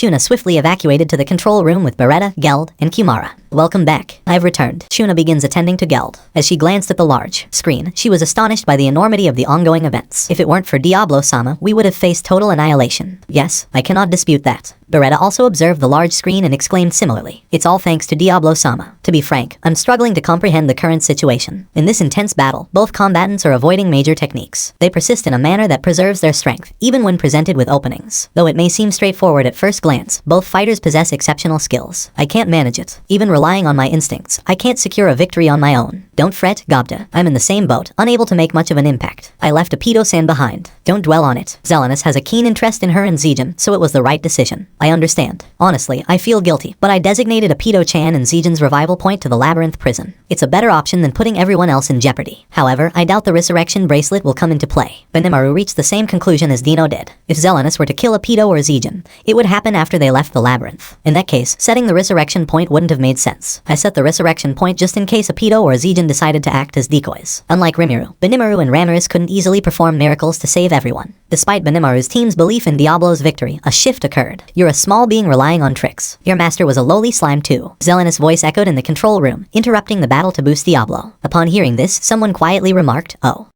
Shuna swiftly evacuated to the control room with Beretta, Geld, and Kumara. Welcome back. I've returned. Shuna begins attending to Geld. As she glanced at the large screen, she was astonished by the enormity of the ongoing events. If it weren't for Diablo-sama, we would have faced total annihilation. Yes, I cannot dispute that. Beretta also observed the large screen and exclaimed similarly. It's all thanks to Diablo-sama. To be frank, I'm struggling to comprehend the current situation. In this intense battle, both combatants are avoiding major techniques. They persist in a manner that preserves their strength, even when presented with openings. Though it may seem straightforward at first glance, both fighters possess exceptional skills. I can't manage it. Even relying on my instincts, I can't secure a victory on my own. Don't fret, Gobda. I'm in the same boat, unable to make much of an impact. I left a pedo-san behind. Don't dwell on it. Zelanus has a keen interest in her and Zegion, so it was the right decision. I understand. Honestly, I feel guilty, but I designated a pedo-chan and Zegion's revival point to the labyrinth prison. It's a better option than putting everyone else in jeopardy. However, I doubt the resurrection bracelet will come into play. Benimaru reached the same conclusion as Dino did. If Zelanus were to kill a pedo or Zegion, it would happen after they left the labyrinth. In that case, setting the resurrection point wouldn't have made sense. I set the resurrection point just in case a pedo or a Zegion decided to act as decoys. Unlike Rimuru, Benimaru and Ramirez couldn't easily perform miracles to save everyone. Despite Benimaru's team's belief in Diablo's victory, a shift occurred. You're a small being relying on tricks. Your master was a lowly slime too. Zelanus' voice echoed in the control room, interrupting the battle to boost Diablo. Upon hearing this, someone quietly remarked, "Oh."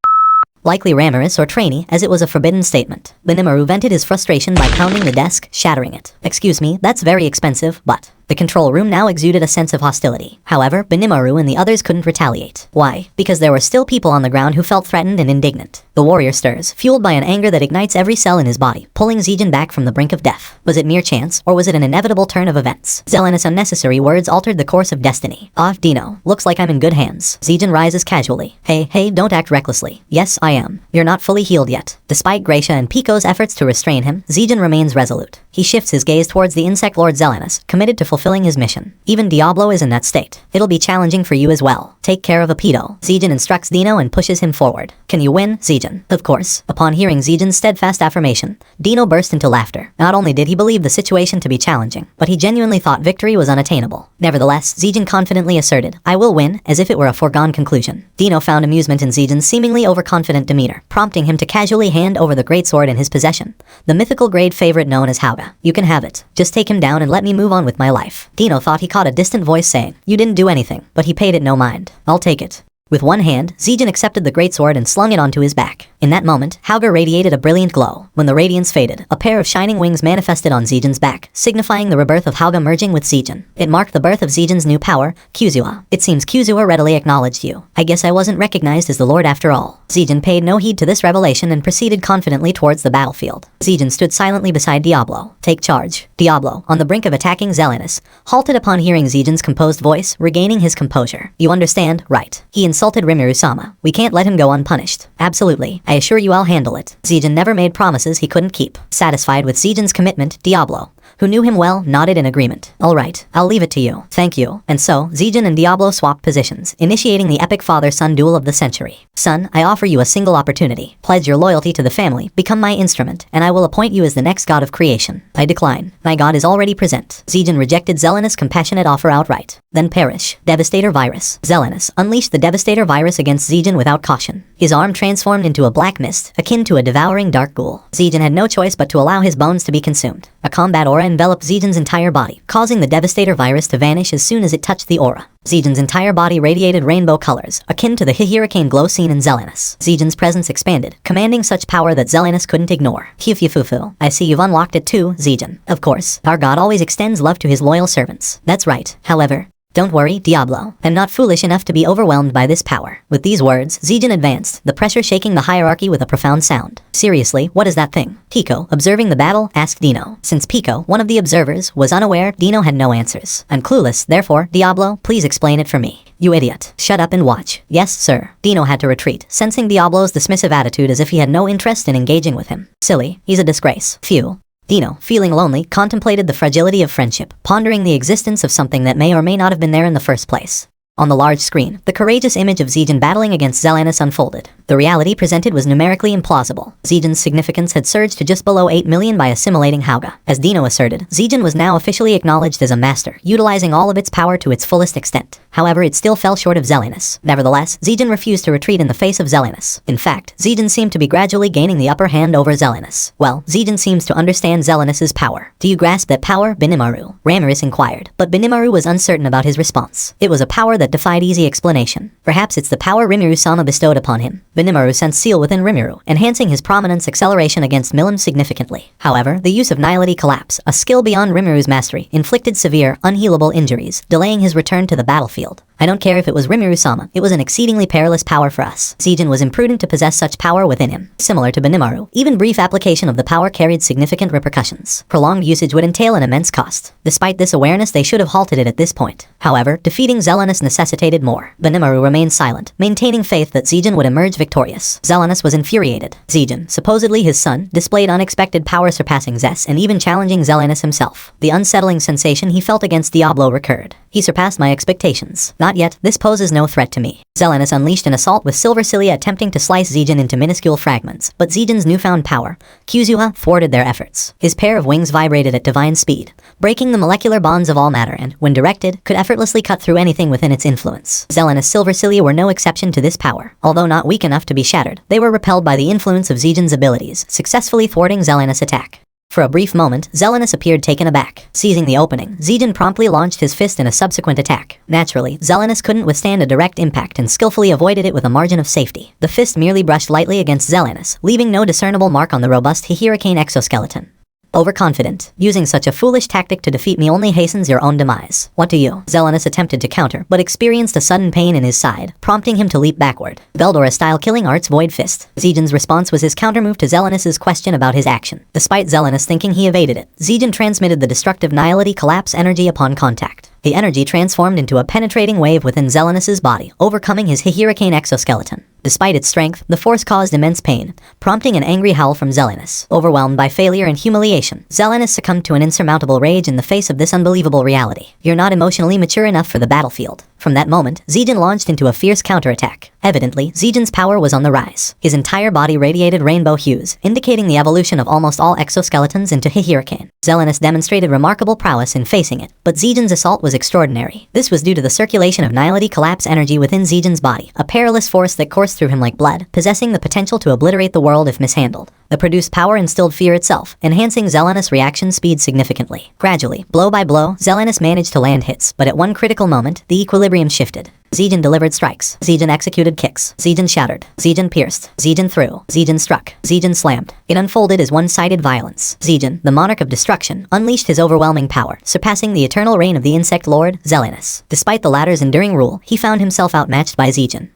Likely Ramirez or Trainee, as it was a forbidden statement. Benimaru vented his frustration by pounding the desk, shattering it. Excuse me, that's very expensive, but... The control room now exuded a sense of hostility. However, Benimaru and the others couldn't retaliate. Why? Because there were still people on the ground who felt threatened and indignant. The warrior stirs, fueled by an anger that ignites every cell in his body, pulling Zegion back from the brink of death. Was it mere chance, or was it an inevitable turn of events? Zelanus' unnecessary words altered the course of destiny. Ah, Dino, looks like I'm in good hands. Zegion rises casually. Hey, don't act recklessly. Yes, I am. You're not fully healed yet. Despite Gracia and Pico's efforts to restrain him, Zegion remains resolute. He shifts his gaze towards the insect lord Zelanus, committed to fulfilling his mission. Even Diablo is in that state. It'll be challenging for you as well. Take care of a pedo. Zegion instructs Dino and pushes him forward. Can you win, Zegion? Of course. Upon hearing Zegion's steadfast affirmation, Dino burst into laughter. Not only did he believe the situation to be challenging, but he genuinely thought victory was unattainable. Nevertheless, Zegion confidently asserted, I will win, as if it were a foregone conclusion. Dino found amusement in Zegion's seemingly overconfident demeanor, prompting him to casually hand over the greatsword in his possession. The mythical grade favorite known as Hauga. You can have it. Just take him down and let me move on with my life. Dino thought he caught a distant voice saying, you didn't do anything, but he paid it no mind. I'll take it. With one hand, Zegion accepted the greatsword and slung it onto his back. In that moment, Hauga radiated a brilliant glow. When the radiance faded, a pair of shining wings manifested on Zegion's back, signifying the rebirth of Hauga merging with Zegion. It marked the birth of Zegion's new power, Kyuzua. It seems Kyuzua readily acknowledged you. I guess I wasn't recognized as the Lord after all. Zegion paid no heed to this revelation and proceeded confidently towards the battlefield. Zegion stood silently beside Diablo. Take charge. Diablo, on the brink of attacking Zelanus, halted upon hearing Zegion's composed voice, regaining his composure. You understand, right? He insulted Rimuru-sama. We can't let him go unpunished. Absolutely. I assure you I'll handle it. Zegion never made promises he couldn't keep. Satisfied with Zegion's commitment, Diablo, who knew him well, nodded in agreement. All right, I'll leave it to you. Thank you. And so, Zegion and Diablo swapped positions, initiating the epic father-son duel of the century. Son, I offer you a single opportunity. Pledge your loyalty to the family, become my instrument, and I will appoint you as the next god of creation. I decline. My god is already present. Zegion rejected Zelanus' compassionate offer outright. Then perish. Devastator virus. Zelanus unleashed the Devastator virus against Zegion without caution. His arm transformed into a black mist, akin to a devouring dark ghoul. Zegion had no choice but to allow his bones to be consumed. A combat aura enveloped Zegion's entire body, causing the Devastator virus to vanish as soon as it touched the aura. Zegion's entire body radiated rainbow colors, akin to the hurricane glow seen in Zelanus. Zegion's presence expanded, commanding such power that Zelanus couldn't ignore. Fufu. I see you've unlocked it too, Zegion. Of course, our god always extends love to his loyal servants. That's right. However, don't worry, Diablo. I'm not foolish enough to be overwhelmed by this power. With these words, Zegion advanced, the pressure shaking the hierarchy with a profound sound. Seriously, what is that thing? Pico, observing the battle, asked Dino. Since Pico, one of the observers, was unaware, Dino had no answers. I'm clueless, therefore, Diablo, please explain it for me. You idiot. Shut up and watch. Yes, sir. Dino had to retreat, sensing Diablo's dismissive attitude as if he had no interest in engaging with him. Silly. He's a disgrace. Phew. Dino, feeling lonely, contemplated the fragility of friendship, pondering the existence of something that may or may not have been there in the first place. On the large screen, the courageous image of Zegion battling against Zelanus unfolded. The reality presented was numerically implausible. Zegion's significance had surged to just below 8 million by assimilating Hauga. As Dino asserted, Zegion was now officially acknowledged as a master, utilizing all of its power to its fullest extent. However, it still fell short of Zelanus. Nevertheless, Zegion refused to retreat in the face of Zelanus. In fact, Zegion seemed to be gradually gaining the upper hand over Zelanus. Well, Zegion seems to understand Zelanus's power. Do you grasp that power, Benimaru? Ramiris inquired, but Benimaru was uncertain about his response. It was a power that defied easy explanation. Perhaps it's the power Rimuru-sama bestowed upon him. Benimaru sensed Seal within Rimuru, enhancing his prominence acceleration against Milim significantly. However, the use of Nihility Collapse, a skill beyond Rimuru's mastery, inflicted severe, unhealable injuries, delaying his return to the battlefield. I don't care if it was Rimuru-sama, it was an exceedingly perilous power for us. Zegion was imprudent to possess such power within him. Similar to Benimaru, even brief application of the power carried significant repercussions. Prolonged usage would entail an immense cost. Despite this awareness, they should have halted it at this point. However, defeating Zelanus necessitated more. Benimaru remained silent, maintaining faith that Zegion would emerge victorious. Zelanus was infuriated. Zegion, supposedly his son, displayed unexpected power surpassing Zes and even challenging Zelanus himself. The unsettling sensation he felt against Diablo recurred. He surpassed my expectations. Not yet, this poses no threat to me. Zelanus unleashed an assault with Silver Cilia attempting to slice Zegion into minuscule fragments, but Zegion's newfound power, Kyuzuha, thwarted their efforts. His pair of wings vibrated at divine speed, breaking the molecular bonds of all matter and, when directed, could effortlessly cut through anything within its influence. Zelanus' Silver Cilia were no exception to this power. Although not weak enough to be shattered, they were repelled by the influence of Zegion's abilities, successfully thwarting Zelanus' attack. For a brief moment, Zelanus appeared taken aback. Seizing the opening, Zegion promptly launched his fist in a subsequent attack. Naturally, Zelanus couldn't withstand a direct impact and skillfully avoided it with a margin of safety. The fist merely brushed lightly against Zelanus, leaving no discernible mark on the robust Hihiricane exoskeleton. Overconfident. Using such a foolish tactic to defeat me only hastens your own demise. What do you? Zelanus attempted to counter, but experienced a sudden pain in his side, prompting him to leap backward. Veldora-style killing arts void fist. Zegion's response was his countermove to Zelanus's question about his action. Despite Zelanus thinking he evaded it, Zegion transmitted the destructive Nihility Collapse energy upon contact. The energy transformed into a penetrating wave within Zelanus's body, overcoming his Hihiricane exoskeleton. Despite its strength, the force caused immense pain, prompting an angry howl from Zelanus. Overwhelmed by failure and humiliation, Zelanus succumbed to an insurmountable rage in the face of this unbelievable reality. You're not emotionally mature enough for the battlefield. From that moment, Zegion launched into a fierce counterattack. Evidently, Zegion's power was on the rise. His entire body radiated rainbow hues, indicating the evolution of almost all exoskeletons into Hihiricane. Zelanus demonstrated remarkable prowess in facing it, but Zegion's assault was extraordinary. This was due to the circulation of Nihility Collapse energy within Zegion's body, a perilous force that coursed through him like blood, possessing the potential to obliterate the world if mishandled. The produced power instilled fear itself, enhancing Zelanus' reaction speed significantly. Gradually, blow by blow, Zelanus managed to land hits, but at one critical moment, the equilibrium shifted. Zegion delivered strikes. Zegion executed kicks. Zegion shattered. Zegion pierced. Zegion threw. Zegion struck. Zegion slammed. It unfolded as one-sided violence. Zegion, the monarch of destruction, unleashed his overwhelming power, surpassing the eternal reign of the insect lord, Zelanus. Despite the latter's enduring rule, he found himself outmatched by Zegion.